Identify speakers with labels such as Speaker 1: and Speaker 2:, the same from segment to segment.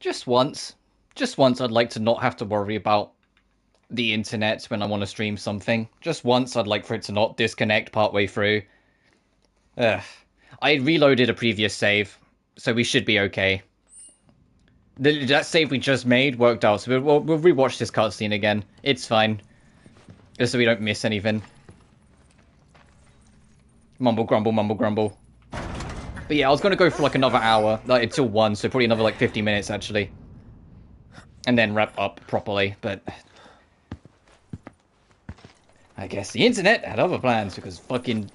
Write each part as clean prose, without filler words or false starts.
Speaker 1: Just once. Just once I'd like to not have to worry about the internet when I want to stream something. Just once I'd like for it to not disconnect partway through. Ugh. I reloaded a previous save, so we should be okay. That save we just made worked out, so we'll rewatch this cutscene again. It's fine. Just so we don't miss anything. Mumble grumble, mumble grumble. But yeah, I was going to go for like another hour, like until 1, so probably another like 50 minutes actually. And then wrap up properly, but I guess the internet had other plans, because fucking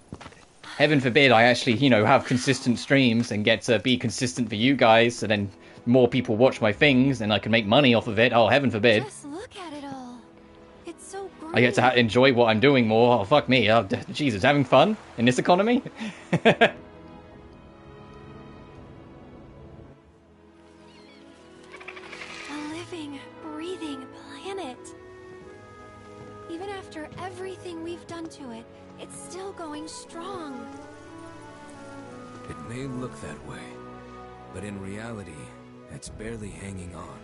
Speaker 1: heaven forbid I actually, you know, have consistent streams and get to be consistent for you guys, so then more people watch my things and I can make money off of it. Oh, heaven forbid.
Speaker 2: Just look at it all. It's so great.
Speaker 1: I get to enjoy what I'm doing more. Oh, fuck me. Oh, Jesus, having fun in this economy?
Speaker 2: A living, breathing planet. Even after everything we've done to it, it's still going strong.
Speaker 3: It may look that way, but in reality, it's barely hanging on.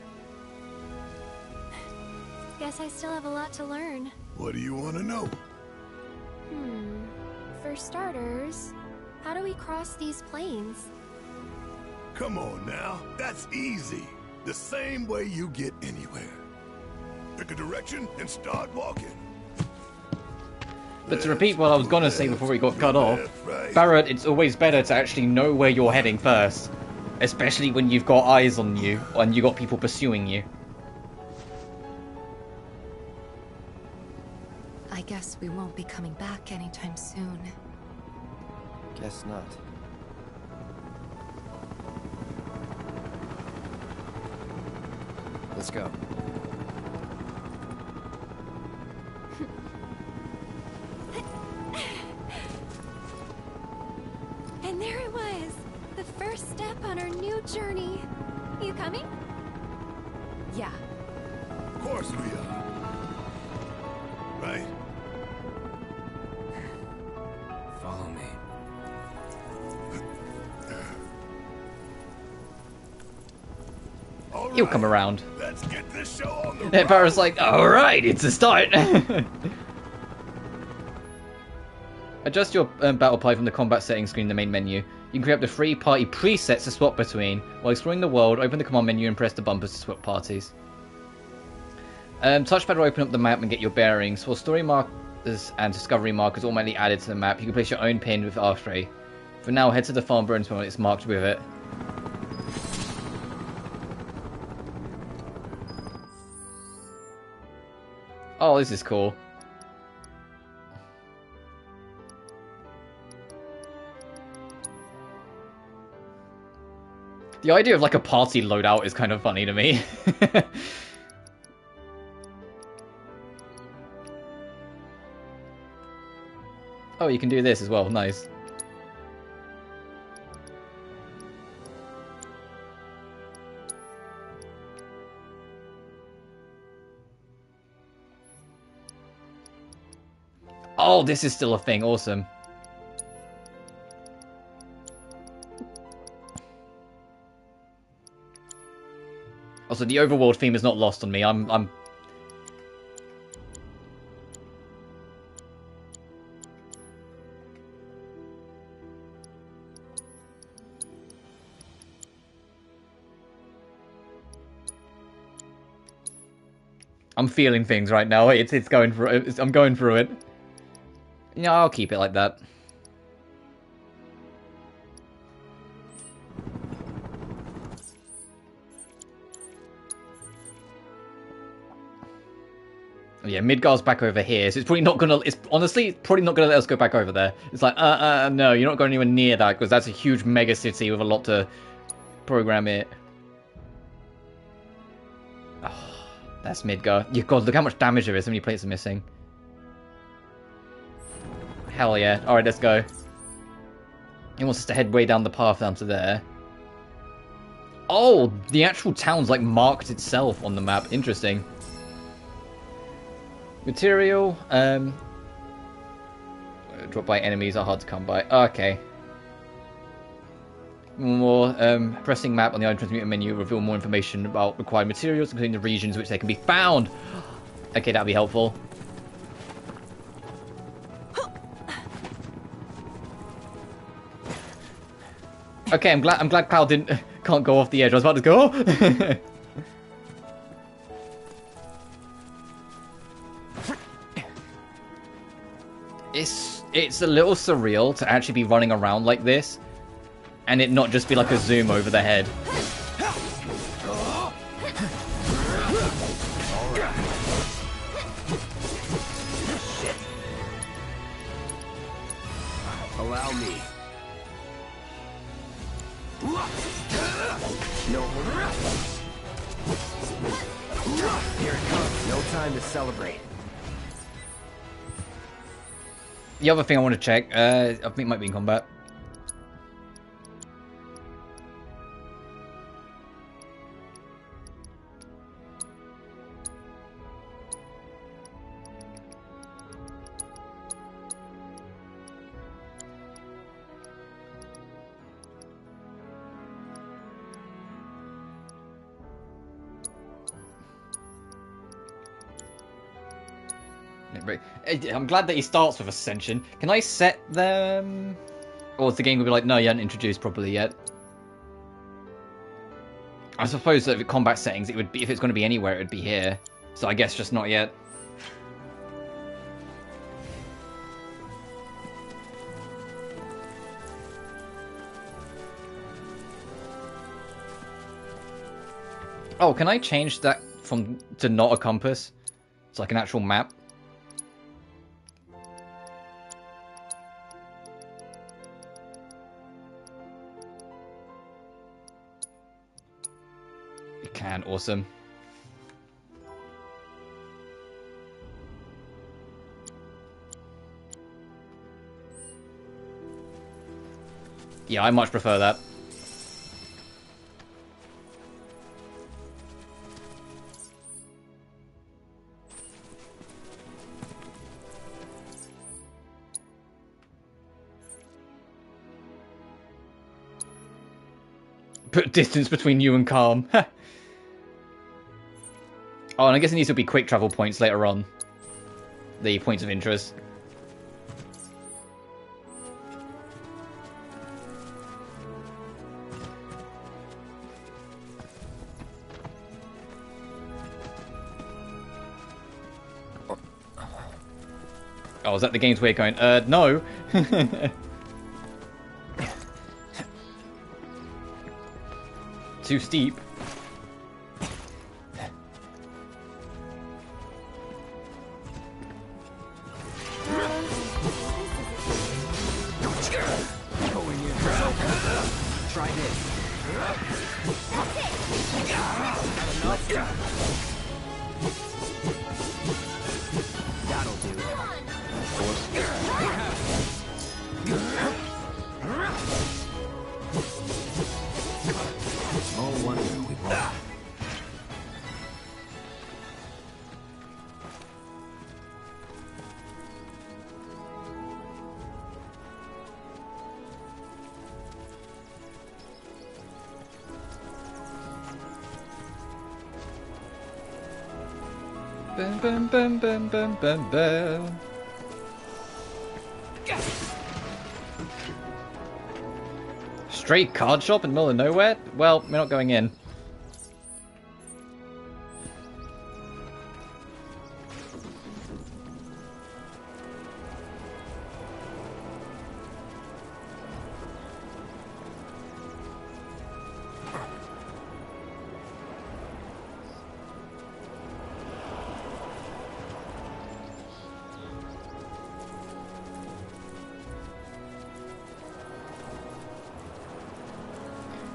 Speaker 2: Guess I still have a lot to learn.
Speaker 4: What do you want to know?
Speaker 2: For starters, how do we cross these plains?
Speaker 4: Come on now, that's easy. The same way you get anywhere. Pick a direction and start walking.
Speaker 1: But to repeat what I was going to say before we got cut off, Barrett, it's always better to actually know where you're heading first. Especially when you've got eyes on you, and you got people pursuing you.
Speaker 5: I guess we won't be coming back anytime soon.
Speaker 6: Guess not. Let's go.
Speaker 2: And there it was, the first step on our new journey. You coming?
Speaker 5: Yeah.
Speaker 4: Of course we are. Right?
Speaker 3: Follow me.
Speaker 1: He'll come around.
Speaker 4: Let's get this show on the
Speaker 1: And Barrett's like, alright, it's a start. Adjust your battle pipe from the combat settings screen in the main menu. You can create up to 3 party presets to swap between. While exploring the world, open the command menu and press the bumpers to swap parties. Touchpad will open up the map and get your bearings. For story markers and discovery markers automatically added to the map, you can place your own pin with R3. For now, head to the farm burns when it's marked with it. Oh, this is cool. The idea of like a party loadout is kind of funny to me. Oh, you can do this as well. Nice. Oh, this is still a thing. Awesome. Also, the overworld theme is not lost on me. I'm feeling things right now. It's going for it. I'm going through it. Yeah, I'll keep it like that. Yeah, Midgar's back over here, so it's probably not gonna. It's honestly probably not gonna let us go back over there. It's like, no, you're not going anywhere near that because that's a huge mega city with a lot to program it. Oh, that's Midgar. Yeah, God, look how much damage there is. How many plates are missing? Hell yeah! All right, let's go. He wants us to head way down the path down to there. Oh, the actual town's like marked itself on the map. Interesting. Material, dropped by enemies are hard to come by. Okay. more pressing map on the item transmuter menu reveal more information about required materials, including the regions which they can be found. Okay, that'll be helpful. Okay, I'm glad Cloud can't go off the edge. I was about to go. Oh! It's a little surreal to actually be running around like this, and it not just be like a zoom over the head.
Speaker 3: Allow me. No. Here it comes. No time to celebrate.
Speaker 1: The other thing I want to check, I think it might be in combat. I'm glad that he starts with Ascension. Can I set them? Or is the game going to be like, no, you haven't introduced properly yet? I suppose that with combat settings, it would be, if it's going to be anywhere, it would be here. So I guess just not yet. Oh, can I change that to not a compass? It's like an actual map. Can, awesome. Yeah, I much prefer that. Put distance between you and Kalm. Oh, and I guess it needs to be quick travel points later on. The points of interest. Oh, is that the game's way of going, no. Too steep. Bum, bum, bum, bum, bum, bum. Straight card shop in the middle of nowhere? Well, we're not going in.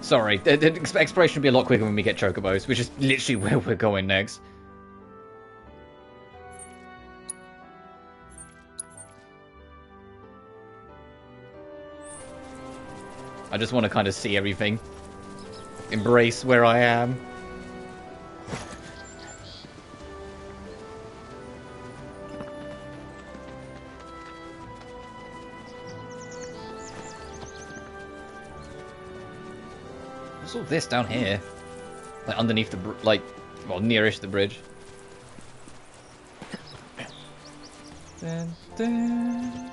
Speaker 1: Sorry, the exploration will be a lot quicker when we get chocobos, which is literally where we're going next. I just want to kind of see everything. Embrace where I am. What's all this down here? Like underneath the well, nearish the bridge. Dun, dun.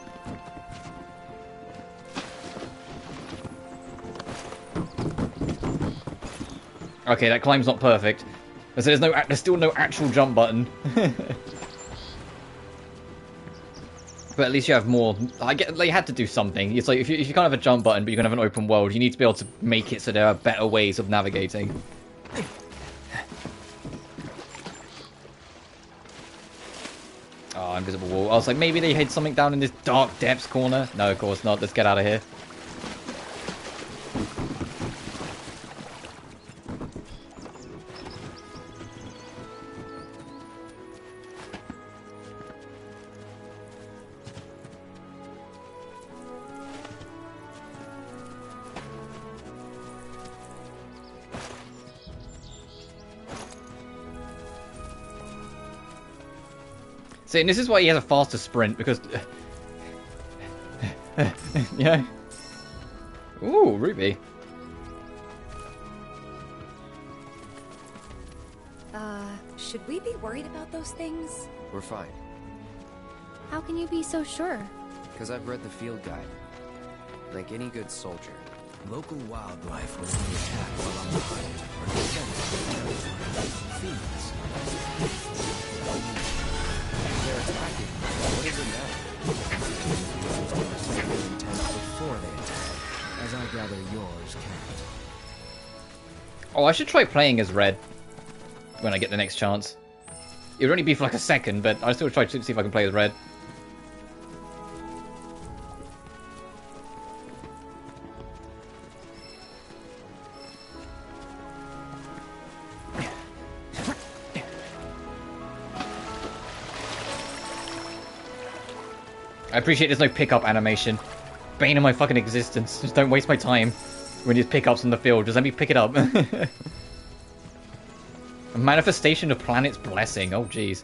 Speaker 1: Okay, that climb's not perfect. So there's still no actual jump button. But at least you have more. I get they had to do something. It's like if you can't have a jump button, but you can have an open world, you need to be able to make it so there are better ways of navigating. Oh, invisible wall. I was like, maybe they hid something down in this dark depths corner. No, of course not. Let's get out of here. See, and this is why he has a faster sprint, because... yeah. Ooh, Ruby.
Speaker 5: Should we be worried about those things?
Speaker 6: We're fine.
Speaker 2: How can you be so sure?
Speaker 6: Because I've read the field guide. Like any good soldier.
Speaker 3: Local wildlife will only attack while on the hunt or defend fiends.
Speaker 6: They're attacking. What does it matter? Intent before they attack. As I gather yours can't.
Speaker 1: Oh, I should try playing as Red when I get the next chance. It would only be for like a second, but I'll still try to see if I can play as Red. I appreciate there's no pickup animation. Bane of my fucking existence. Just don't waste my time when there's pickups on the field. Just let me pick it up. A manifestation of planet's blessing. Oh, jeez.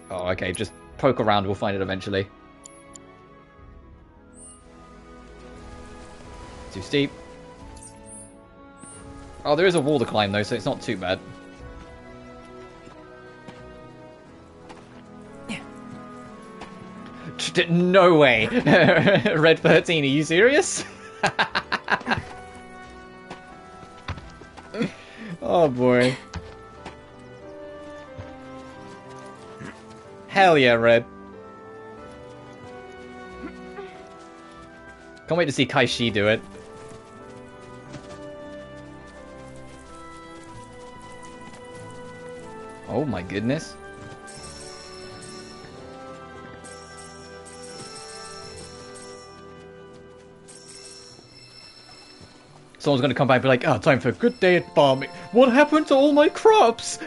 Speaker 1: Oh, okay. Just poke around. We'll find it eventually. Too steep. Oh, there is a wall to climb, though, so it's not too bad. No way! Red 13, are you serious? Oh, boy. Hell yeah, Red. Can't wait to see Kai-Shi do it. Oh my goodness. Someone's going to come by and be like, oh, time for a good day at farming. What happened to all my crops?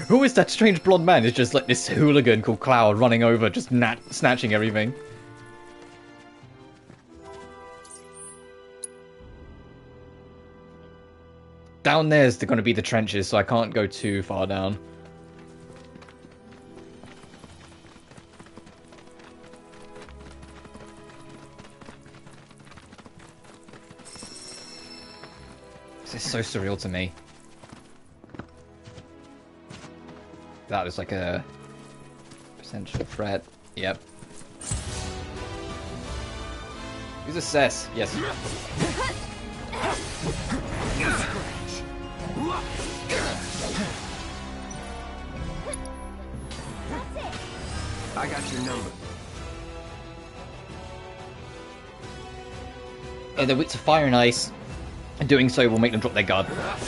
Speaker 1: Who is that strange blonde man? It's just like this hooligan called Cloud running over, just snatching everything. Down there's going to be the trenches, so I can't go too far down. This is so surreal to me. That is like a potential threat. Yep. Who's a Cess? Yes.
Speaker 6: I got your number.
Speaker 1: They're weak to fire and ice, and doing so will make them drop their guard.
Speaker 6: All right.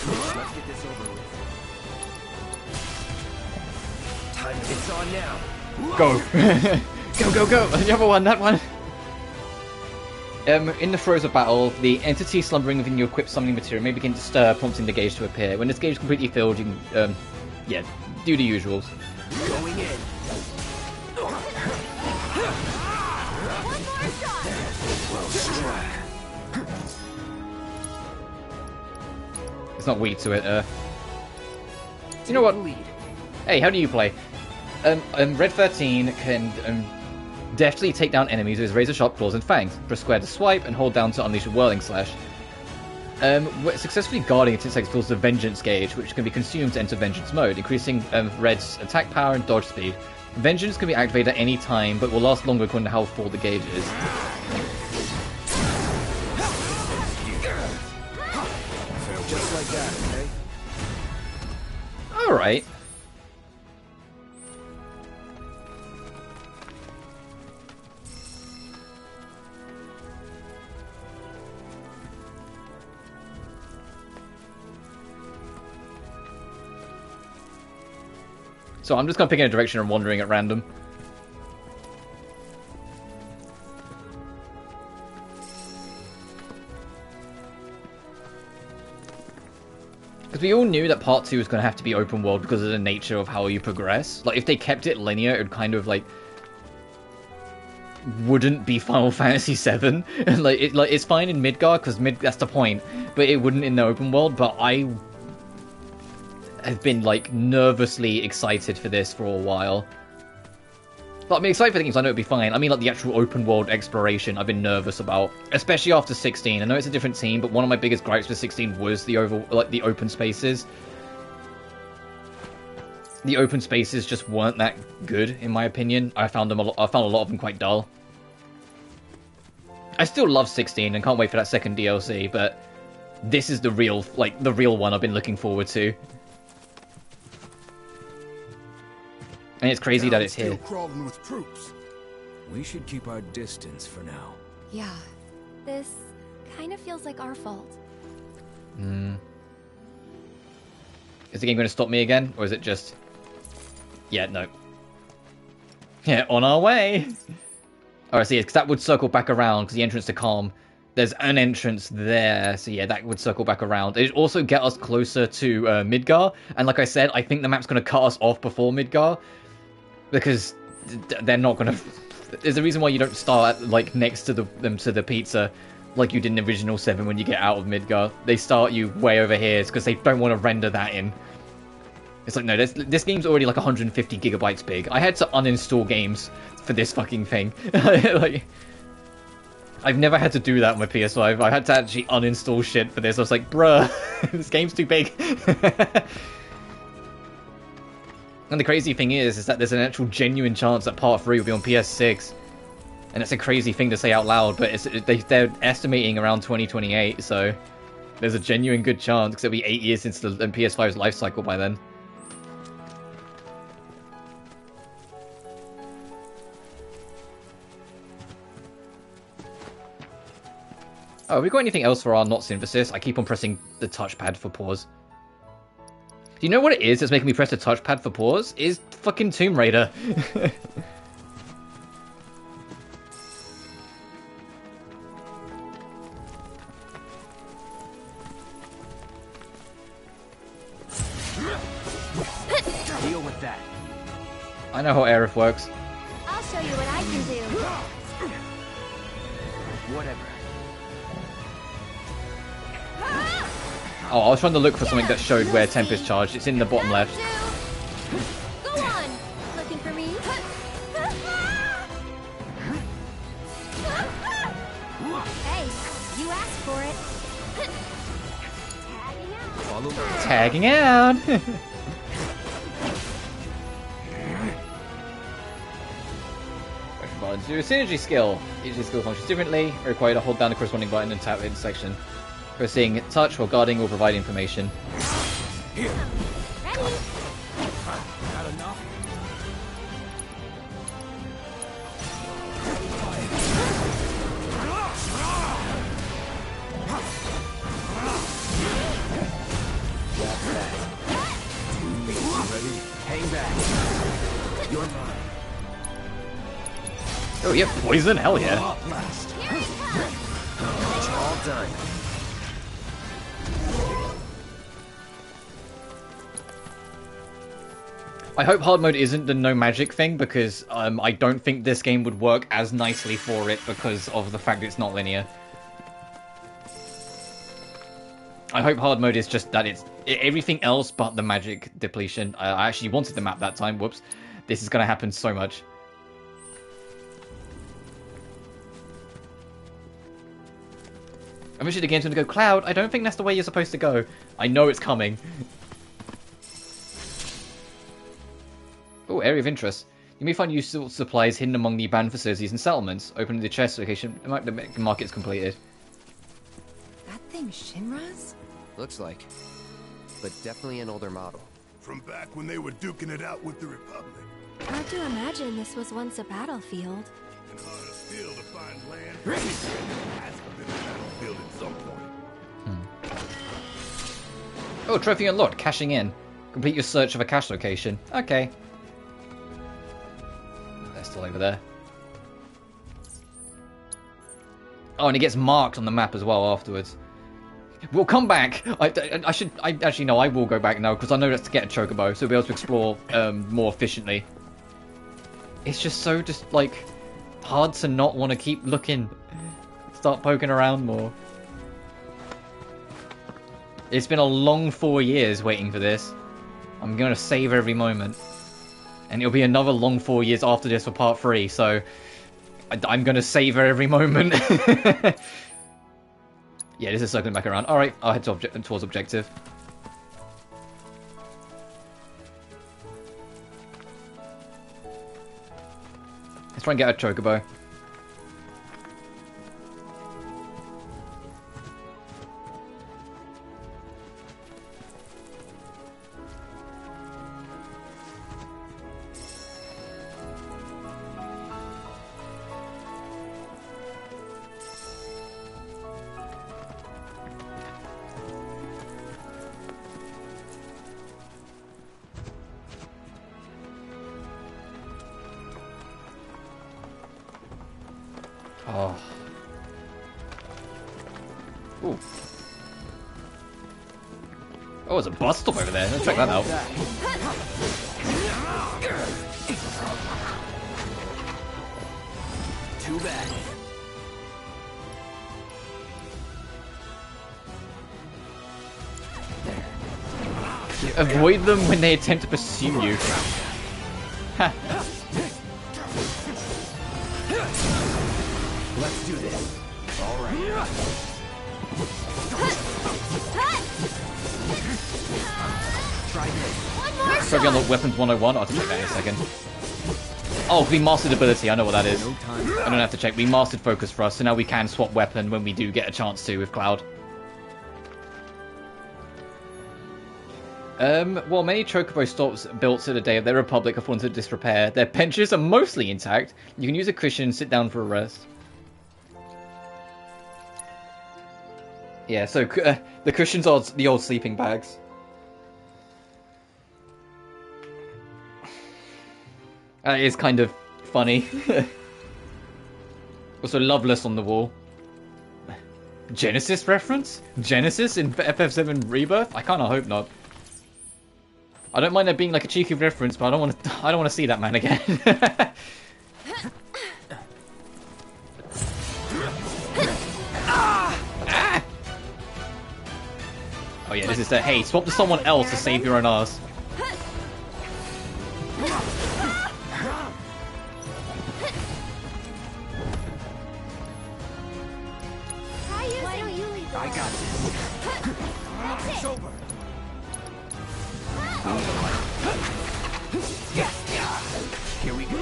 Speaker 6: Let's get this over with. Time. It's on now.
Speaker 1: Go. Go, go, go. The other one, that one. In the throes of battle, the entity slumbering within your equipped summoning material may begin to stir, prompting the gauge to appear. When this gauge is completely filled, you can, yeah, do the usuals.
Speaker 6: Going in.
Speaker 2: One more shot!
Speaker 6: Well struck.
Speaker 1: It's not weak to it,
Speaker 6: Take
Speaker 1: You know what?
Speaker 6: the lead.
Speaker 1: Hey, how do you play? Red 13 can deftly take down enemies with his razor-sharp claws and fangs. Press square to swipe and hold down to unleash a whirling slash. Successfully guarding it explores the Vengeance gauge, which can be consumed to enter Vengeance mode, increasing Red's attack power and dodge speed. Vengeance can be activated at any time, but will last longer according to how full the gauge is.
Speaker 6: Just like that, okay?
Speaker 1: Alright. So I'm just kind of picking a direction and wandering at random. Because we all knew that part 2 was going to have to be open world because of the nature of how you progress. Like, if they kept it linear, it would kind of, like, wouldn't be Final Fantasy VII. It's fine in Midgar, because that's the point. But it wouldn't in the open world, but I have been, like, nervously excited for this for a while. But I'm excited for the games, I know it'd be fine. I mean, like, the actual open world exploration I've been nervous about. Especially after 16. I know it's a different team, but one of my biggest gripes with 16 was the open spaces. The open spaces just weren't that good, in my opinion. I found a lot of them quite dull. I still love 16 and can't wait for that second DLC, but this is the real one I've been looking forward to. And it's crazy that it's
Speaker 4: still
Speaker 1: here.
Speaker 4: crawling with troops.
Speaker 3: We should keep our distance for now.
Speaker 5: Yeah.
Speaker 2: This kind of feels like our fault.
Speaker 1: Is the game going to stop me again? Or is it just... Yeah, no. Yeah, on our way! Oh, I see, because that would circle back around, because the entrance to Kalm, there's an entrance there, so yeah, that would circle back around. It'd also get us closer to Midgar, and like I said, I think the map's going to cut us off before Midgar, because they're not going to... There's a reason why you don't start, like, next to the pizza, like you did in Original 7 when you get out of Midgar. They start you way over here, because they don't want to render that in. It's like, no, this game's already like 150 gigabytes big. I had to uninstall games for this fucking thing. Like, I've never had to do that on my PS5. I had to actually uninstall shit for this. I was like, bruh, this game's too big. And the crazy thing is that there's an actual genuine chance that Part 3 will be on PS6. And it's a crazy thing to say out loud, but they're estimating around 2028, so there's a genuine good chance, because it'll be 8 years since the PS5's life cycle by then. Oh, have we got anything else for our not synthesis? I keep on pressing the touchpad for pause. Do you know what it is that's making me press the touchpad for pause? Is fucking Tomb Raider.
Speaker 6: Deal with that.
Speaker 1: I know how Aerith works.
Speaker 2: I'll show you what I can do.
Speaker 6: Whatever.
Speaker 1: Oh, I was trying to look for something that showed where Tempest charged. It's in the bottom left.
Speaker 2: Go on. Looking for me? Hey, you asked for it.
Speaker 3: Follow me.
Speaker 1: Tagging out! Button to do a synergy skill. Each skill functions differently. Require to hold down the corresponding button and tap the intersection. Pressing touch while guarding will provide information.
Speaker 3: Here.
Speaker 2: Ready?
Speaker 3: Not enough. Ready?
Speaker 6: Hang back. You're mine.
Speaker 1: Oh, yeah, poison? Hell yeah.
Speaker 3: Blast.
Speaker 2: Here it comes.
Speaker 6: It's all done.
Speaker 1: I hope hard mode isn't the no magic thing, because I don't think this game would work as nicely for it because of the fact it's not linear. I hope hard mode is just that it's everything else but the magic depletion. I actually wanted the map that time. Whoops. This is going to happen so much. Eventually the game's going to go, Cloud, I don't think that's the way you're supposed to go. I know it's coming. Oh, area of interest. You may find useful supplies hidden among the abandoned facilities and settlements. Open the chest location. The market's completed.
Speaker 5: That thing Shinra's?
Speaker 6: Looks like. But definitely an older model.
Speaker 4: From back when they were duking it out with the Republic.
Speaker 2: Hard to imagine this was once a battlefield.
Speaker 4: And harder still to find land. It has been a battlefield at some point.
Speaker 1: Oh, trophy unlocked. Cashing in. Complete your search of a cache location. Okay. They're still over there. Oh, and it gets marked on the map as well afterwards. We'll come back. I actually no, I will go back now because I know that's to get a chocobo, so we'll be able to explore more efficiently. It's just so like hard to not want to keep looking, start poking around more. It's been a long 4 years waiting for this. I'm gonna save every moment, and it'll be another long 4 years after this for part 3. So I'm gonna savor every moment. Yeah, this is circling back around. Alright, I'll head towards objective. Let's try and get a chocobo. Oh. Ooh. Oh, there's a bus stop over there. Let's check that out.
Speaker 6: Too bad.
Speaker 1: Avoid them when they attempt to pursue you.
Speaker 6: Let's do this. All right. Try this.
Speaker 1: Trophy unlock weapons 101. I'll have to check that in a second. Oh, we mastered ability. I know what that is. I don't have to check. We mastered focus for us, so now we can swap weapon when we do get a chance to with Cloud. While many chocobo stops built to the day of their republic have fallen into disrepair, their benches are mostly intact. You can use a cushion and sit down for a rest. Yeah, so the cushions are the old sleeping bags. It is kind of funny. Also, Loveless on the wall. Genesis reference? Genesis in FF7 Rebirth? I kind of hope not. I don't mind there being like a cheeky reference, but I don't want to see that man again. Oh yeah, this is the hey, swap to someone else to save your own ass.
Speaker 2: Why don't you leave?
Speaker 6: I got this.
Speaker 4: It's over.
Speaker 6: Here we go.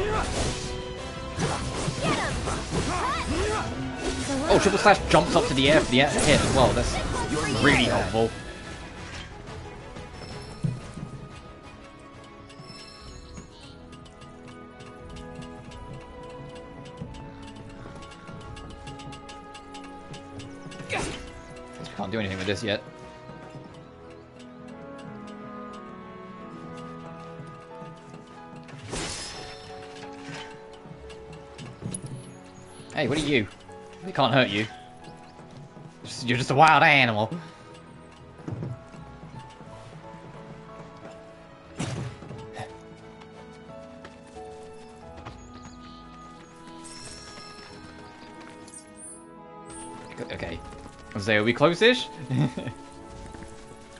Speaker 1: Oh, triple slash jumps up to the air for the hit as well. That's really helpful. Can't do anything with this yet. Hey, what are you? We can't hurt you. You're just a wild animal. Okay. So are we close-ish?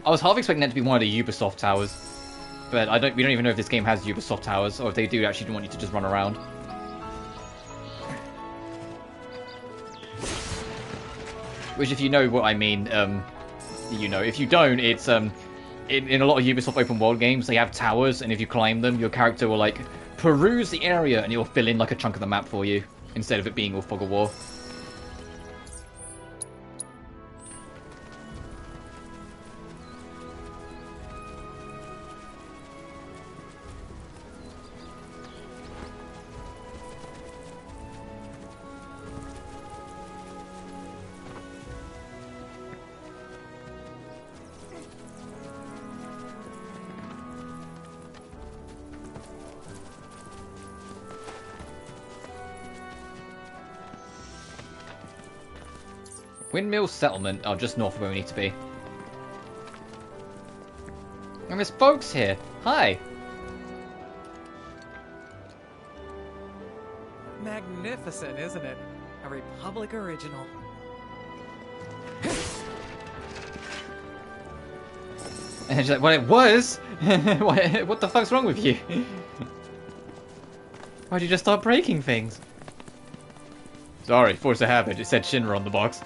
Speaker 1: I was half expecting that to be one of the Ubisoft towers, but we don't even know if this game has Ubisoft towers, or if they do actually want you to just run around. Which, if you know what I mean, you know. If you don't, it's in a lot of Ubisoft open world games, they have towers, and if you climb them, your character will like peruse the area, and it will fill in like a chunk of the map for you, instead of it being all fog of war. Windmill Settlement. Oh, just north of where we need to be. And there's folks here. Hi.
Speaker 7: Magnificent, isn't it? A Republic original.
Speaker 1: And she's like, well, it was? What the fuck's wrong with you? Why'd you just start breaking things? Sorry, force a habit. It said Shinra on the box.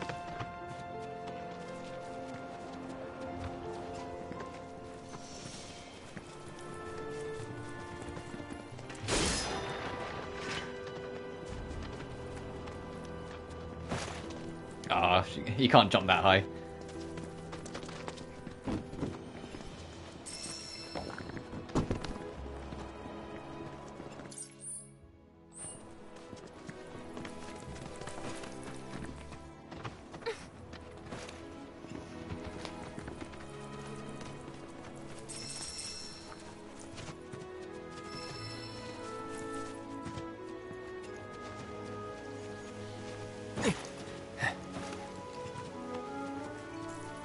Speaker 1: Ah, you can't jump that high.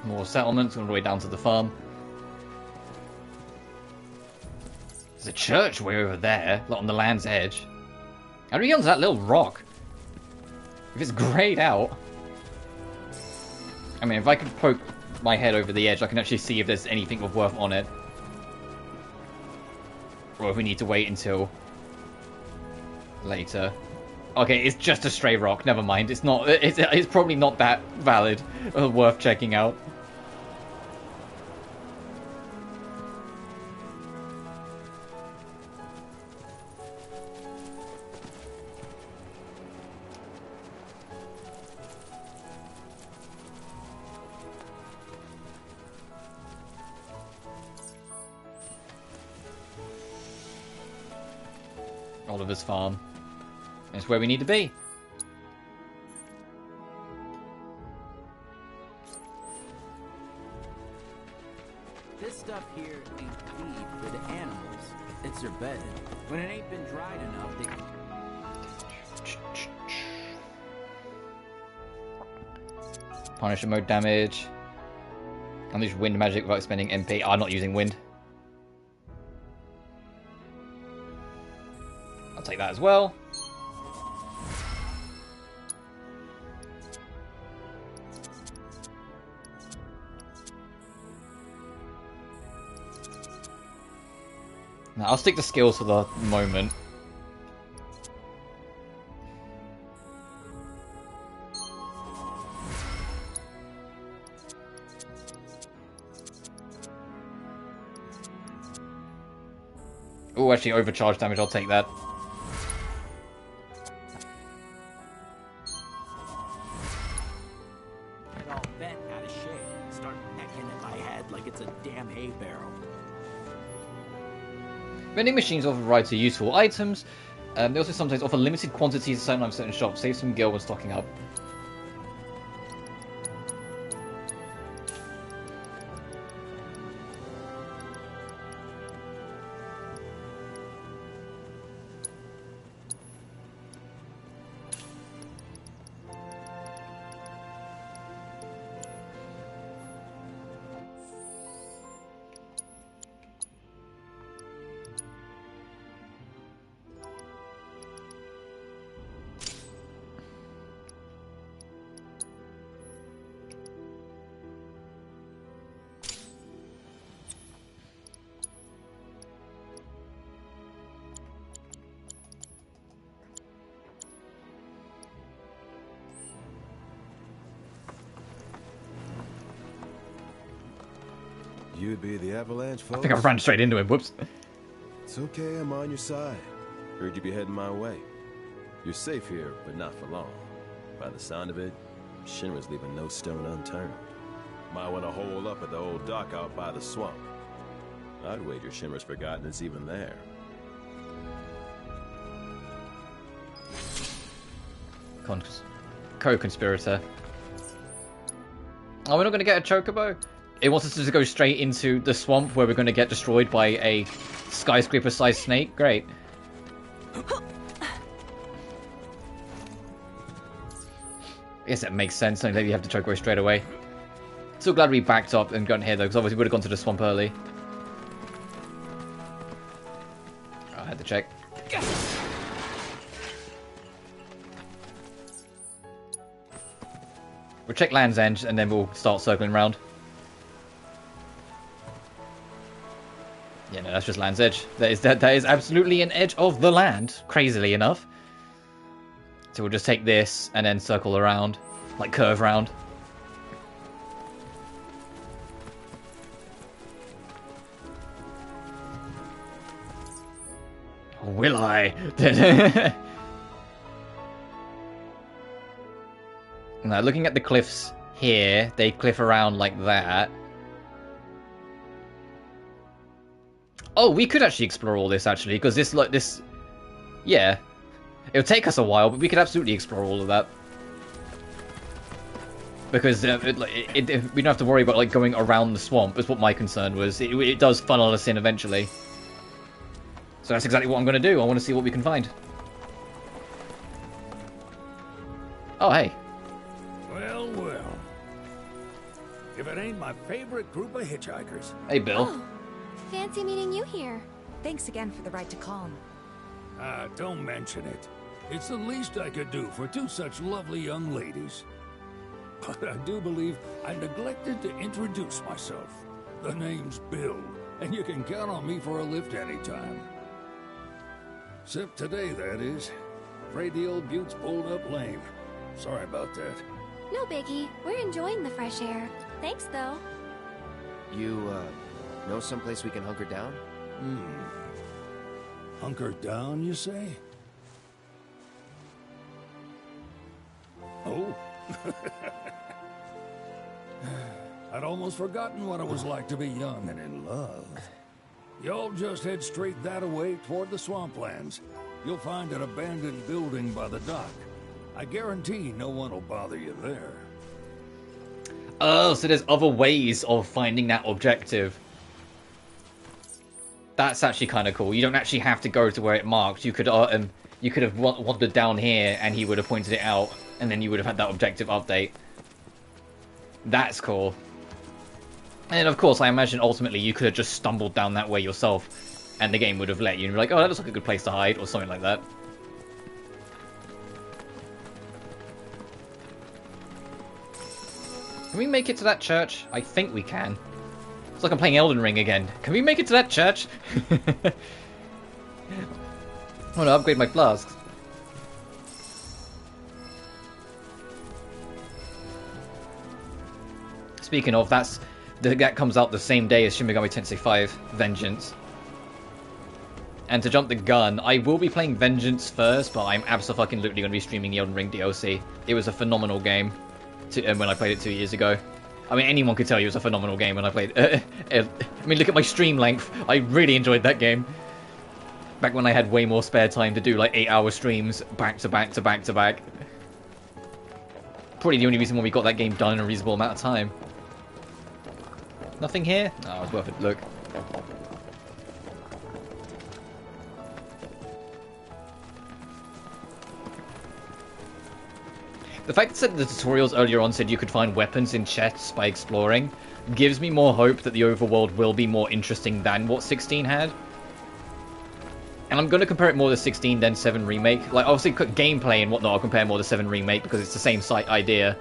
Speaker 1: More settlements all the way down to the farm. There's a church way over there, like on the land's edge. How do we get onto that little rock? If it's grayed out. I mean, if I could poke my head over the edge, I can actually see if there's anything of worth on it. Or if we need to wait until later. Okay, it's just a stray rock. Never mind. It's not. It's probably not that valid or worth checking out. Oliver's farm. It's where we need to be.
Speaker 8: This stuff here ain't feed for the animals. It's their bed. When it ain't been dried enough, they...
Speaker 1: Punisher mode damage. Unleash wind magic without spending MP. I'm not using wind. I'll take that as well. Now, I'll stick to skills for the moment. Oh, actually, overcharge damage, I'll take that.
Speaker 8: Get all bent out of shape. Start pecking at my head like it's a damn hay barrel.
Speaker 1: Vending machines offer a variety of useful items. They also sometimes offer limited quantities of certain shops. Save some gil when stocking up.
Speaker 9: You'd be the avalanche, folks?
Speaker 1: I think I ran straight into him. Whoops.
Speaker 9: It's okay, I'm on your side. Heard you be heading my way. You're safe here, but not for long. By the sound of it, Shinra's leaving no stone unturned. Might want to hole up at the old dock out by the swamp. I'd wager Shinra's forgotten it's even there.
Speaker 1: Co-conspirator. Oh, we're not going to get a chocobo? It wants us to go straight into the swamp where we're going to get destroyed by a skyscraper-sized snake? Great. I guess that makes sense. Maybe you have to chocobo straight away. So glad we backed up and got in here though, because obviously we would have gone to the swamp early. I had to check. We'll check Land's End and then we'll start circling around. Yeah, no, that's just Land's Edge. That is absolutely an edge of the land, crazily enough. So we'll just take this and then circle around, like curve round. Will I? Now, looking at the cliffs here, they cliff around like that. Oh, we could actually explore all this, actually, because this... Yeah. It'll take us a while, but we could absolutely explore all of that. Because we don't have to worry about, like, going around the swamp, is what my concern was. It does funnel us in eventually. So that's exactly what I'm going to do. I want to see what we can find. Oh, hey.
Speaker 4: Well, well. If it ain't my favorite group of hitchhikers.
Speaker 1: Hey, Bill.
Speaker 2: Oh, fancy meeting you here.
Speaker 5: Thanks again for the ride to Kalm.
Speaker 4: Don't mention it. It's the least I could do for two such lovely young ladies. But I do believe I neglected to introduce myself. The name's Bill, and you can count on me for a lift anytime. Except today, that is. Afraid the old bute's pulled up lame. Sorry about that.
Speaker 2: No biggie. We're enjoying the fresh air. Thanks, though.
Speaker 6: You, know someplace we can hunker down?
Speaker 4: Hunker down, you say? Oh? I'd almost forgotten what it was like to be young and in love. Y'all just head straight that-a-way toward the swamplands. You'll find an abandoned building by the dock. I guarantee no one will bother you there.
Speaker 1: Oh, so there's other ways of finding that objective. That's actually kind of cool. You don't actually have to go to where it marks. You could have wandered down here and he would have pointed it out, and then you would have had that objective update. That's cool. And of course, I imagine ultimately you could have just stumbled down that way yourself, and the game would have let you. And be like, oh, that looks like a good place to hide, or something like that. Can we make it to that church? I think we can. It's like I'm playing Elden Ring again. Can we make it to that church? I want to upgrade my flasks. Speaking of, that comes out the same day as Shin Megami Tensei 5 Vengeance. And to jump the gun, I will be playing Vengeance first, but I'm absolutely going to be streaming the Elden Ring DLC. It was a phenomenal game when I played it 2 years ago. I mean, anyone could tell you it was a phenomenal game when I played it. I mean, look at my stream length. I really enjoyed that game. Back when I had way more spare time to do like 8-hour streams back to back to back to back. Probably the only reason why we got that game done in a reasonable amount of time. Nothing here? Oh, it's worth a look. The fact that the tutorials earlier on said you could find weapons in chests by exploring gives me more hope that the overworld will be more interesting than what 16 had. And I'm going to compare it more to 16 than 7 Remake. Like, obviously, gameplay and whatnot, I'll compare more to 7 Remake because it's the same site idea.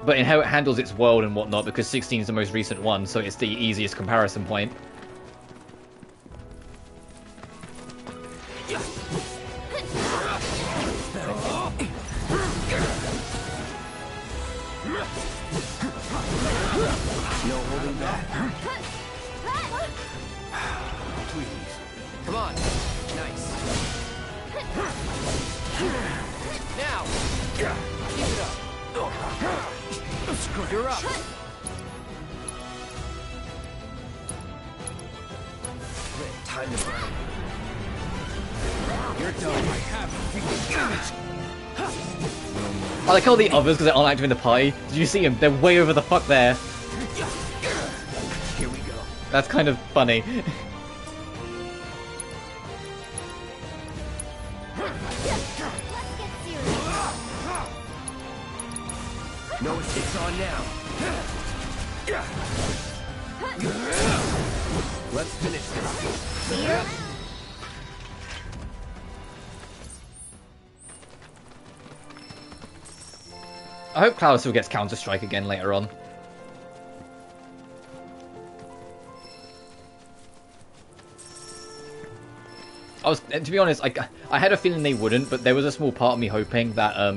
Speaker 1: But in how it handles its world and whatnot, because 16 is the most recent one, so it's the easiest comparison point.
Speaker 6: Please. Come on. Nice. Now. Keep it up. You're up. Time to burn. You're done. I have
Speaker 1: I like all the others because they're all active in the party. Did you see them? They're way over the fuck there.
Speaker 6: Here we go.
Speaker 1: That's kind of funny.
Speaker 6: No, it's on now. Let's finish this.
Speaker 1: I hope Cloud still gets Counter-Strike again later on. To be honest, I had a feeling they wouldn't, but there was a small part of me hoping that,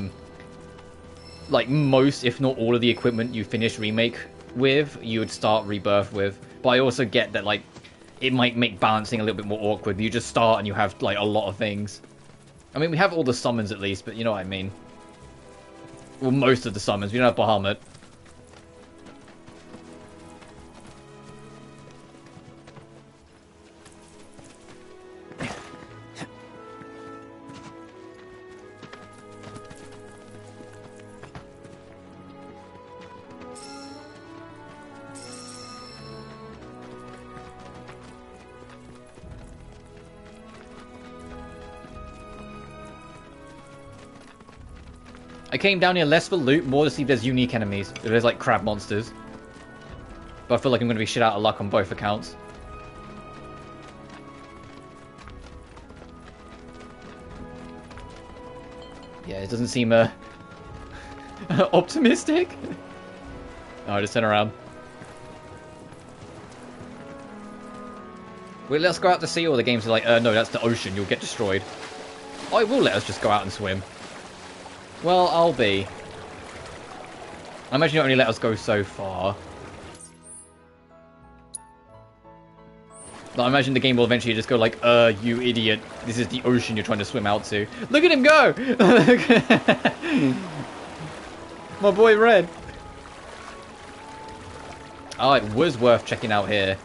Speaker 1: like most, if not all of the equipment you finish Remake with, you would start Rebirth with. But I also get that, like, it might make balancing a little bit more awkward. You just start and you have, like, a lot of things. I mean, we have all the summons at least, but you know what I mean. Well, most of the summons. We don't have Bahamut. I came down here less for loot, more to see if there's unique enemies. If there's like crab monsters. But I feel like I'm going to be shit out of luck on both accounts. Yeah, it doesn't seem optimistic. Oh, just turn around. Wait, let's go out to sea, or the games are like, no, that's the ocean, you'll get destroyed. Oh, it will let us just go out and swim. Well, I'll be. I imagine you'll only let us go so far. But I imagine the game will eventually just go like, you idiot. This is the ocean you're trying to swim out to. Look at him go! My boy Red. Oh, it was worth checking out here.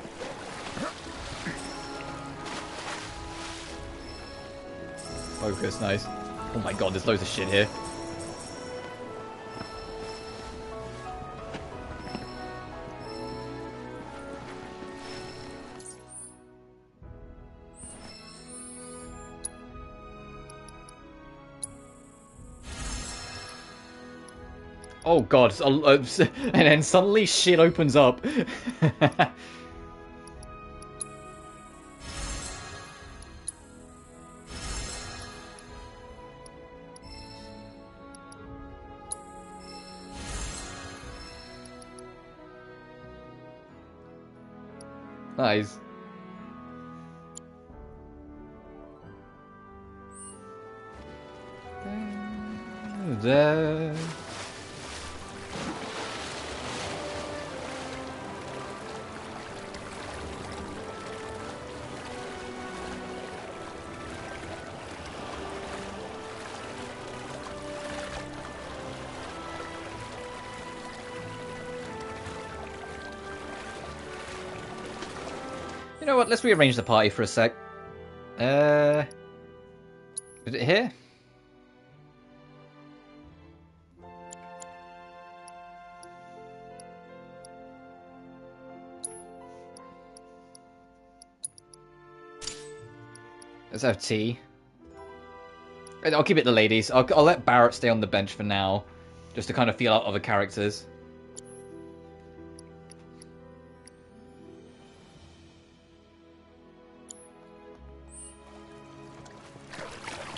Speaker 1: Focus, nice. Oh my god, there's loads of shit here. Oh god, and then suddenly shit opens up. Nice. There. You know what? Let's rearrange the party for a sec. Is it here? Let's have tea. I'll keep it the ladies. I'll let Barrett stay on the bench for now, just to kind of feel out other characters.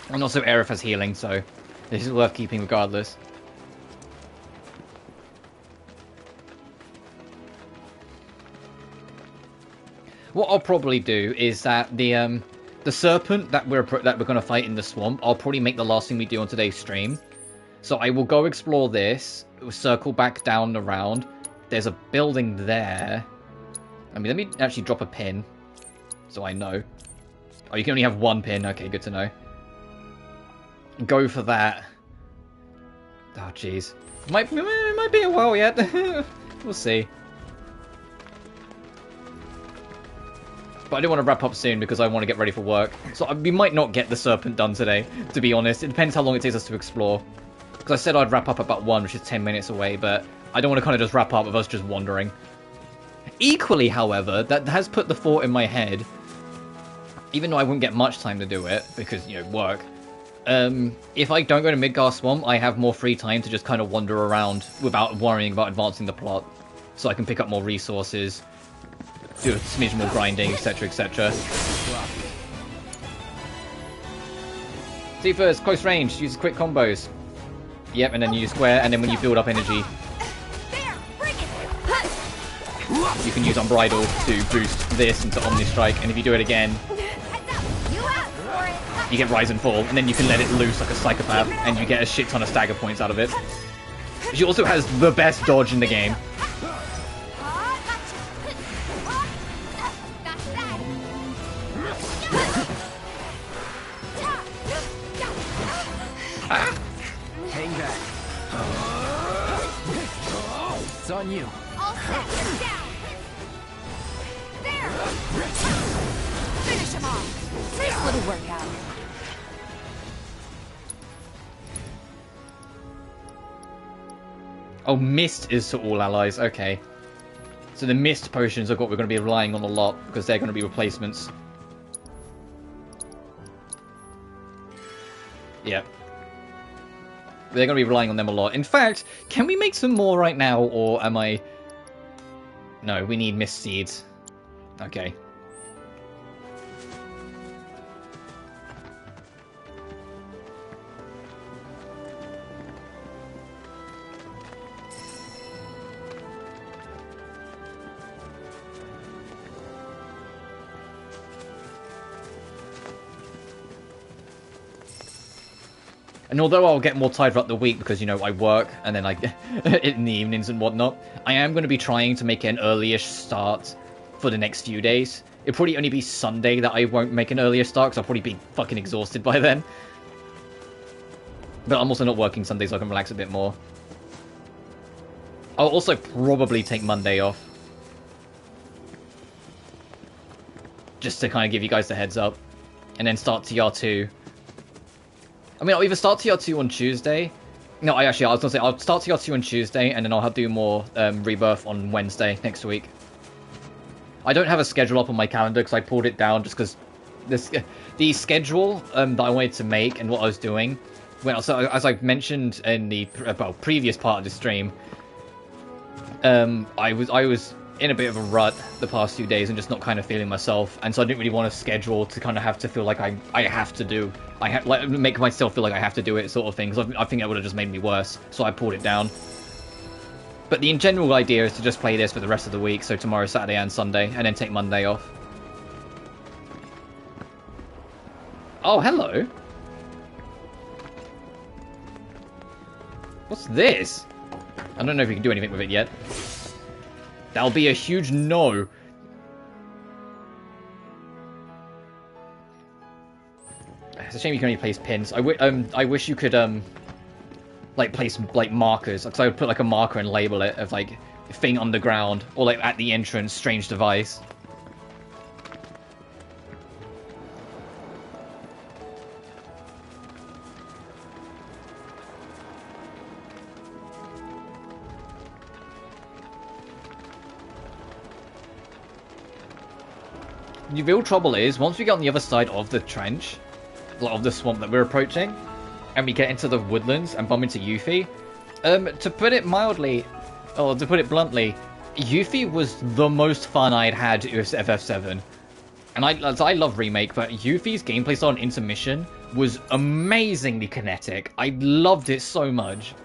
Speaker 1: And also Aerith has healing, so this is worth keeping regardless. What I'll probably do is that the serpent that we're going to fight in the swamp, I'll probably make the last thing we do on today's stream. So I will go explore this, we'll circle back down around. There's a building there. I mean, let me actually drop a pin. so I know. Oh, you can only have one pin. Okay, good to know. Go for that. Oh, jeez. Might be a while yet. We'll see. But I do want to wrap up soon because I want to get ready for work. So we might not get the Serpent done today, to be honest. It depends how long it takes us to explore. Because I said I'd wrap up about 1, which is 10 minutes away, but I don't want to kind of just wrap up with us just wandering. Equally, however, that has put the thought in my head, even though I wouldn't get much time to do it, because, you know, work. If I don't go to Midgar Swamp, I have more free time to just kind of wander around without worrying about advancing the plot. So I can pick up more resources, do a smidge more grinding, etc, etc. See first, close range, use quick combos. Yep, and then you use square, and then when you build up energy, you can use Unbridled to boost this into Omni Strike, and if you do it again, you get Rise and Fall, and then you can let it loose like a psychopath, and you get a shit ton of stagger points out of it. She also has the best dodge in the game.
Speaker 6: Hang back. It's on you.
Speaker 2: All set. Down. There. Finish him off. Nice little workout.
Speaker 1: Oh, Mist is to all allies. Okay. So the Mist potions are what we're going to be relying on a lot, because they're going to be replacements. Yeah. They're going to be relying on them a lot. In fact, can we make some more right now, or am I... No, we need Mist Seeds. Okay. And although I'll get more tired throughout the week because, you know, I work and then I in the evenings and whatnot, I am going to be trying to make an early-ish start for the next few days. It'll probably only be Sunday that I won't make an earlier start because I'll probably be fucking exhausted by then. But I'm also not working Sunday, so I can relax a bit more. I'll also probably take Monday off. Just to kind of give you guys the heads up. And then start TR2. I mean, I'll either start TR2 on Tuesday. No, I was going to say, I'll start TR2 on Tuesday, and then I'll do more Rebirth on Wednesday next week. I don't have a schedule up on my calendar, because I pulled it down just because the schedule that I wanted to make and what I was doing, so as I mentioned in the previous part of the stream, I was in a bit of a rut the past few days and just not kind of feeling myself, and so I didn't really want a schedule to kind of have to feel like I have to do, like make myself feel like I have to do it sort of thing, because I think that would have just made me worse, so I pulled it down. But the general idea is to just play this for the rest of the week, so tomorrow, Saturday and Sunday, and then take Monday off. Oh, hello! What's this? I don't know if you can do anything with it yet. That'll be a huge no. It's a shame you can only place pins. I wish you could like place like markers. Because I would put like a marker and label it of like thing underground, or like at the entrance, strange device. The real trouble is, once we get on the other side of the trench, of the swamp that we're approaching, and we get into the woodlands and bump into Yuffie, to put it mildly, or to put it bluntly, Yuffie was the most fun I'd had with FF7. And I love Remake, but Yuffie's gameplay style on Intermission was amazingly kinetic. I loved it so much.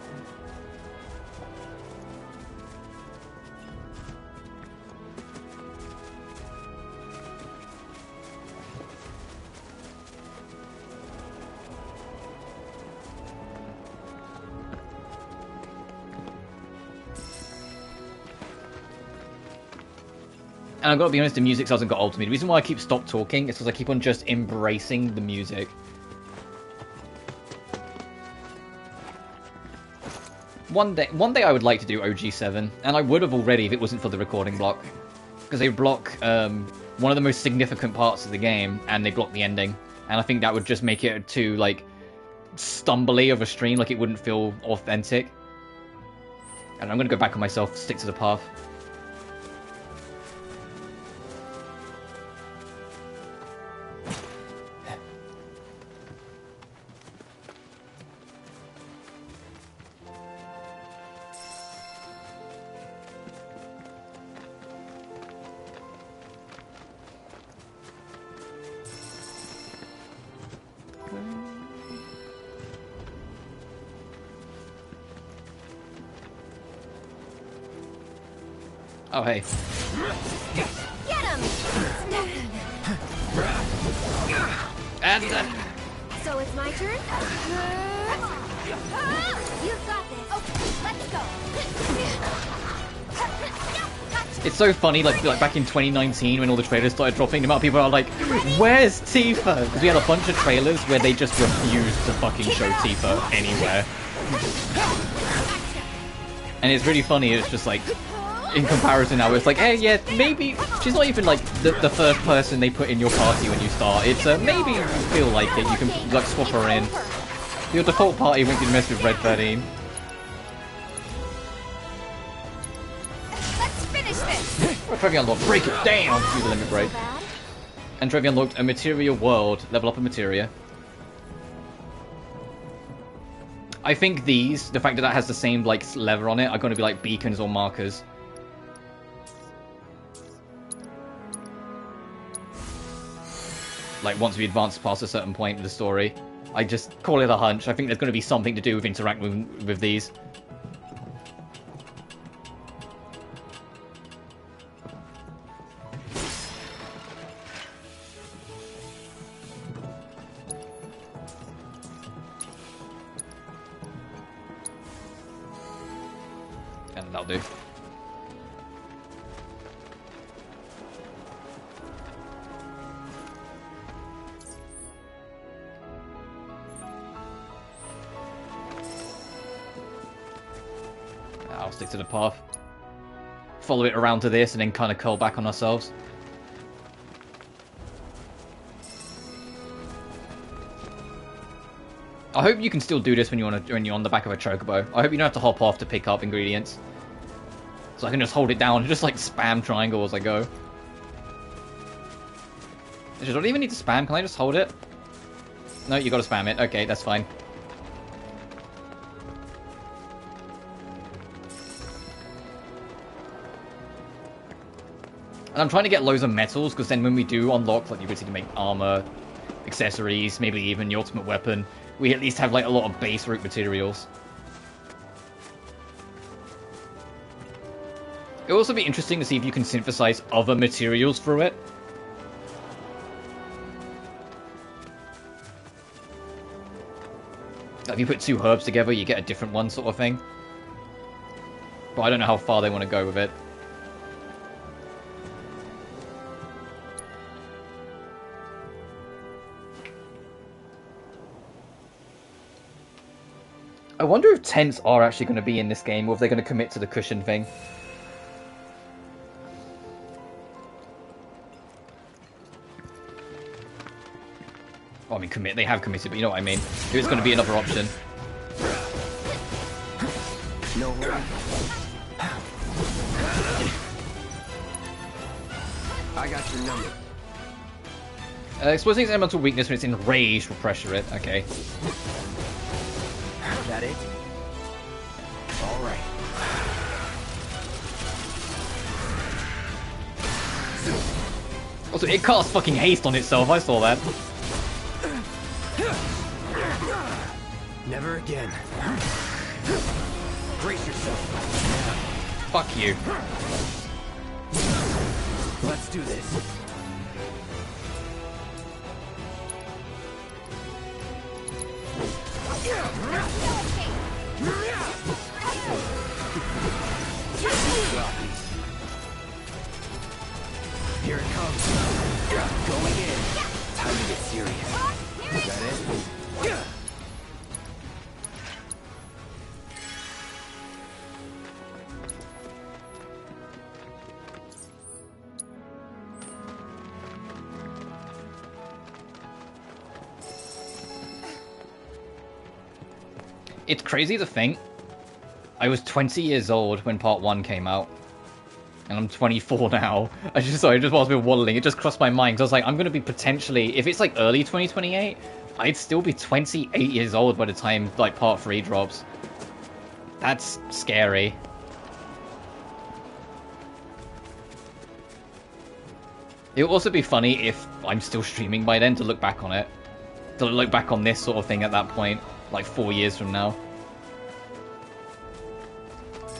Speaker 1: And I've got to be honest, the music hasn't got old to me. The reason why I keep stop talking is because I keep on just embracing the music. One day I would like to do OG7, and I would have already if it wasn't for the recording block. Because they block one of the most significant parts of the game, and they block the ending. And I think that would just make it too, like, stumbly of a stream, like it wouldn't feel authentic. And I'm going to go back on myself, stick to the path. Oh, hey.
Speaker 2: Get him!
Speaker 1: And,
Speaker 2: So it's my turn? You've got this. Okay, let's go.
Speaker 1: it's so funny, like back in 2019 when all the trailers started dropping, the amount of people are like, where's Tifa? Because we had a bunch of trailers where they just refused to fucking show Tifa anywhere. And it's really funny, it's just like, in comparison now, it's like, hey, yeah, maybe she's not even like the first person they put in your party when you start. It's maybe you feel like it, you can like swap her in. Your default party won't be messed with Red 13.
Speaker 2: Let's finish this.
Speaker 1: Trophy unlocked, break it down! Do the limit break. And trophy unlocked, a materia world. Level up a materia. I think these, the fact that that has the same like lever on it, are going to be like beacons or markers. Like once we advance past a certain point in the story. I just call it a hunch. I think there's going to be something to do with interacting with these. And that'll do. I'll stick to the path. Follow it around to this and then kind of curl back on ourselves. I hope you can still do this when you're on the back of a chocobo. I hope you don't have to hop off to pick up ingredients. So I can just hold it down and just like spam triangle as I go. I don't even need to spam, can I just hold it? No, you gotta spam it. Okay, that's fine. And I'm trying to get loads of metals, because then when we do unlock, like, the ability to make armor, accessories, maybe even the ultimate weapon, we at least have, like, a lot of base root materials. It will also be interesting to see if you can synthesize other materials through it. Like, if you put two herbs together, you get a different one, sort of thing. But I don't know how far they want to go with it. I wonder if tents are actually going to be in this game, or if they're going to commit to the cushion thing. Well, I mean, commit. They have committed, but you know what I mean. If it's going to be another option.
Speaker 6: No way. I got your number.
Speaker 1: Exposing its elemental weakness when it's enraged will pressure it. Okay.
Speaker 6: That it? All right.
Speaker 1: Also, it casts fucking haste on itself. I saw that.
Speaker 6: Never again. Brace yourself.
Speaker 1: Fuck you.
Speaker 6: Let's do this. Here it comes. Going in. Time to get serious. Is that it?
Speaker 1: It's crazy to think I was 20 years old when part 1 came out. And I'm 24 now. Sorry, just whilst we were waddling, it just crossed my mind. Because I was like, I'm going to be potentially, if it's like early 2028, I'd still be 28 years old by the time like part 3 drops. That's scary. It would also be funny if I'm still streaming by then to look back on it. To look back on this sort of thing at that point, like 4 years from now.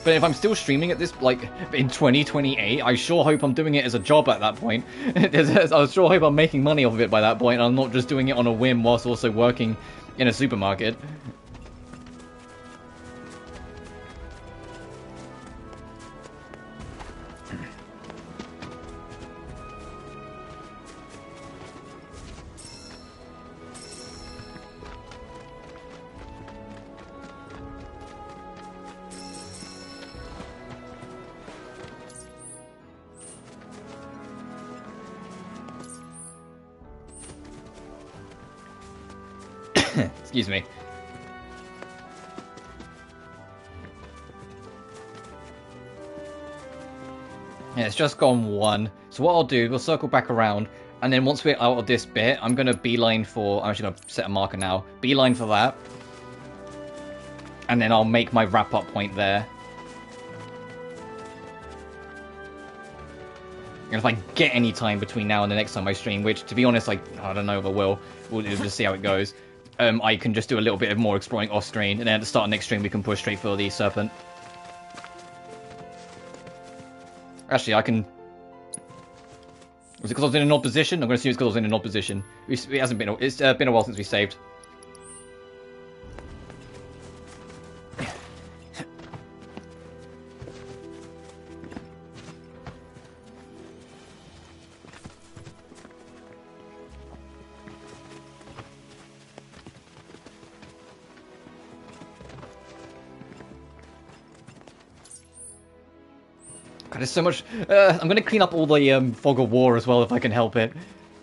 Speaker 1: But if I'm still streaming at this, like, in 2028, I sure hope I'm doing it as a job at that point. I sure hope I'm making money off of it by that point, and I'm not just doing it on a whim whilst also working in a supermarket. Excuse me. Yeah, it's just gone 1. So what I'll do, we'll circle back around, and then once we're out of this bit, I'm going to beeline for... I'm actually going to set a marker now. Beeline for that. And then I'll make my wrap-up point there. And if I get any time between now and the next time I stream, which, to be honest, I don't know if I will. We'll just see how it goes. I can just do a little bit of more exploring off-screen, and then at the start of next stream we can push straight for the Serpent. Actually, I can... Was it because I was in an odd position? I'm going to assume it's because I was in an odd position. It hasn't been... It's been a while since we saved. God, there's so much... I'm going to clean up all the Fog of War as well if I can help it.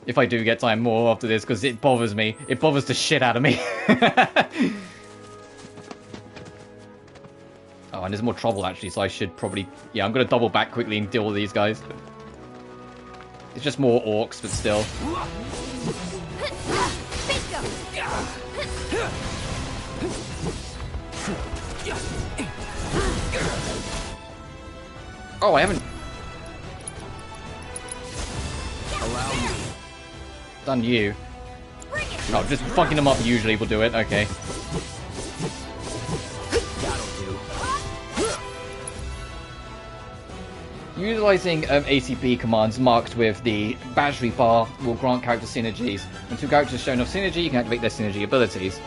Speaker 1: If I do get time more after this, because it bothers me. It bothers the shit out of me. Oh, and there's more trouble actually, so I should probably... Yeah, I'm going to double back quickly and deal with these guys. It's just more orcs, but still. Oh, I haven't...
Speaker 6: Allow me.
Speaker 1: Done you. Oh, just fucking them up usually will do it. Okay.
Speaker 6: That'll do.
Speaker 1: Utilizing ACB commands marked with the battery bar will grant character synergies. When 2 characters show enough synergy, you can activate their synergy abilities.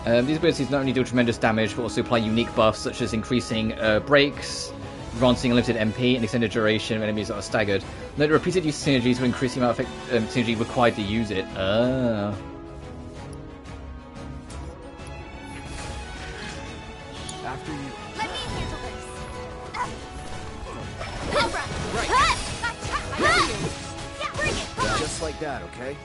Speaker 1: These abilities not only deal tremendous damage, but also apply unique buffs such as increasing breaks, granting unlimited MP, and extended duration when enemies are staggered. Note that repeated use of synergies will increase the amount of synergy required to use it. Ah.
Speaker 6: After you.
Speaker 2: Let me handle this. Right.
Speaker 6: Just like that, okay?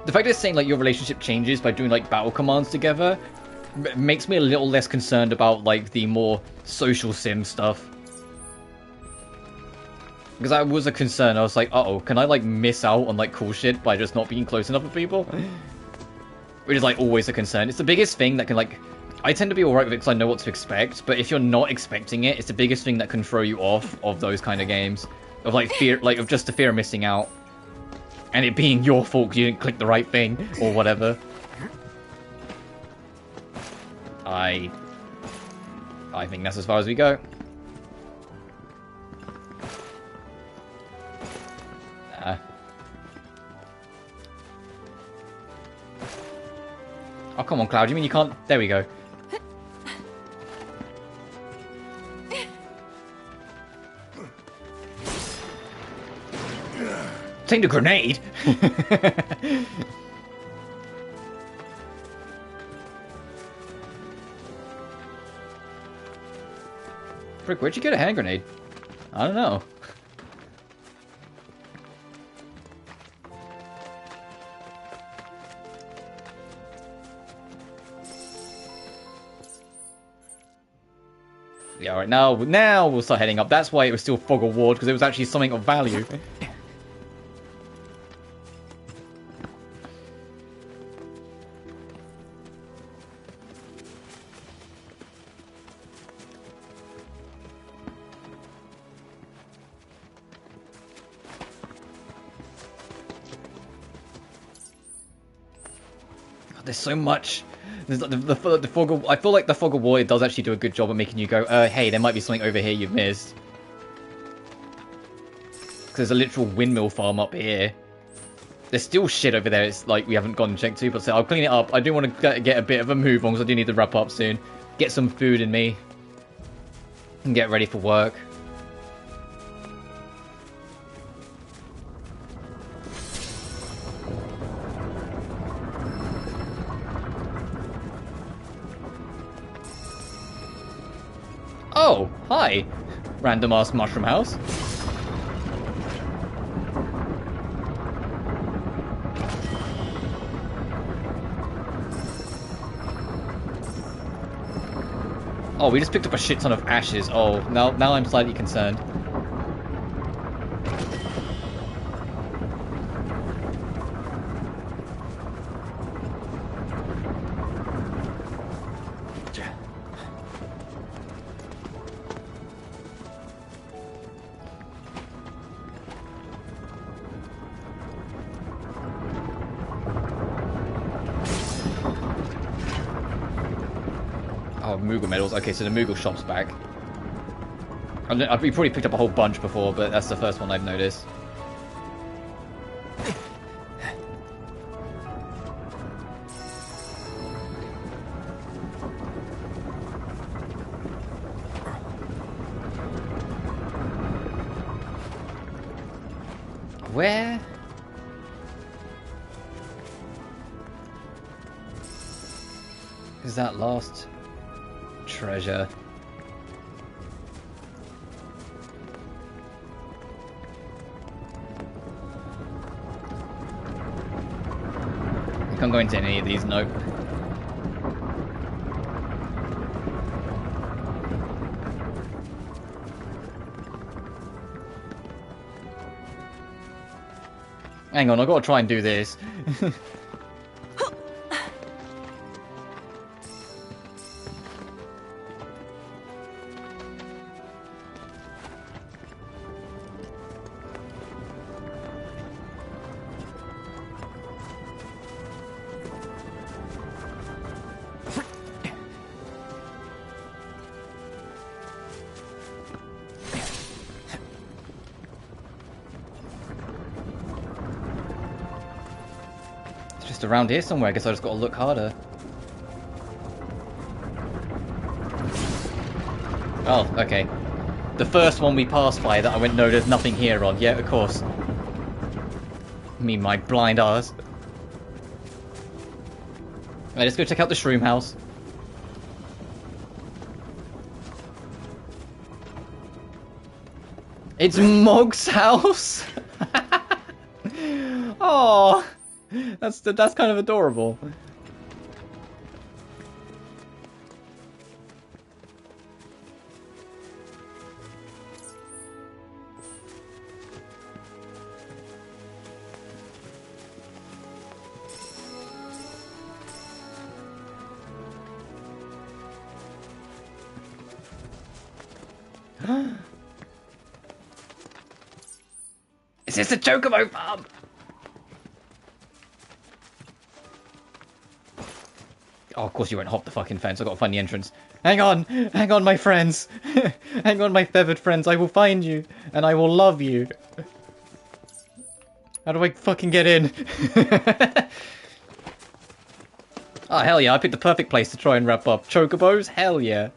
Speaker 1: The fact that it's saying like your relationship changes by doing like battle commands together makes me a little less concerned about like the more social sim stuff. Because that was a concern. I was like, uh-oh, can I like miss out on like cool shit by just not being close enough with people? Which is like always a concern. It's the biggest thing that can like... I tend to be alright with it because I know what to expect, but if you're not expecting it, it's the biggest thing that can throw you off of those kind of games. Of like fear, like of just the fear of missing out. And it being your fault because you didn't click the right thing, or whatever. I think that's as far as we go. Oh, come on, Cloud. You mean you can't... There we go. Take the grenade! Frick, where'd you get a hand grenade? I don't know. Yeah, alright, now we'll start heading up. That's why it was still Fog Award, because it was actually something of value. God, there's so much. The fog of, I feel like the Fog of War does actually do a good job at making you go, hey, there might be something over here you've missed. Because there's a literal windmill farm up here. There's still shit over there, it's like we haven't gone and checked to, but so I'll clean it up. I do want to get a bit of a move on, because I do need to wrap up soon. Get some food in me. And get ready for work. Oh, hi! Random ass mushroom house. Oh, we just picked up a shit ton of ashes. Oh, now I'm slightly concerned. Moogle medals. Okay, so the Moogle shop's back. We probably picked up a whole bunch before, but that's the first one I've noticed. Where? Is that last treasure? I can't go into any of these, nope. Hang on, I've got to try and do this. Around here somewhere. I guess I just got to look harder. Oh, okay. The first one we passed by that I went, no, there's nothing here on. Yeah, of course. Me, my blind ass. Right, let's go check out the shroom house. It's Mog's house. Oh. That's kind of adorable. Is this a chocobo farm? Oh, of course you won't hop the fucking fence. I've got to find the entrance. Hang on, my friends. Hang on, my feathered friends. I will find you, and I will love you. How do I fucking get in? Oh, hell yeah. I picked the perfect place to try and wrap up. Chocobos? Hell yeah.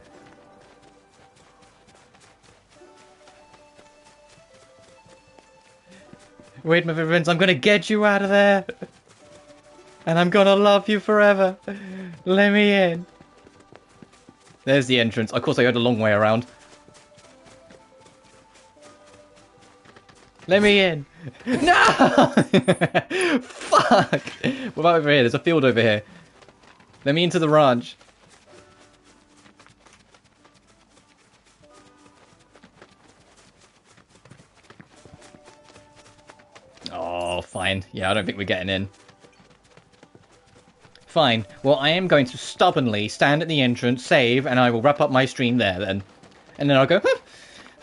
Speaker 1: Wait, my friends, I'm gonna get you out of there. And I'm gonna love you forever. Let me in. There's the entrance. Of course, I heard a long way around. Let me in. No! Fuck! What about over here? There's a field over here. Let me into the ranch. Oh, fine. Yeah, I don't think we're getting in. Fine. Well, I am going to stubbornly stand at the entrance, save, and I will wrap up my stream there then. And then I'll go,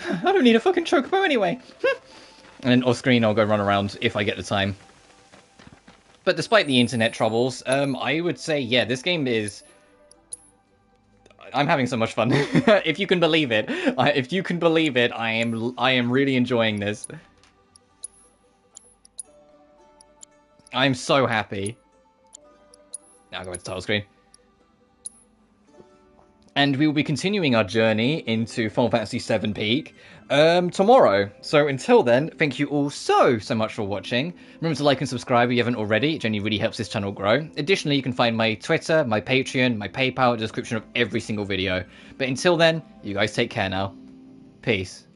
Speaker 1: I don't need a fucking chocobo anyway. And then off screen I'll go run around if I get the time. But despite the internet troubles, I would say, yeah, this game is... I'm having so much fun. If you can believe it. If you can believe it, I am really enjoying this. I'm so happy. Now go into title screen. And we will be continuing our journey into Final Fantasy VII Peak tomorrow. So until then, thank you all so much for watching. Remember to like and subscribe if you haven't already. It genuinely really helps this channel grow. Additionally, you can find my Twitter, my Patreon, my PayPal in the description of every single video. But until then, you guys take care now. Peace.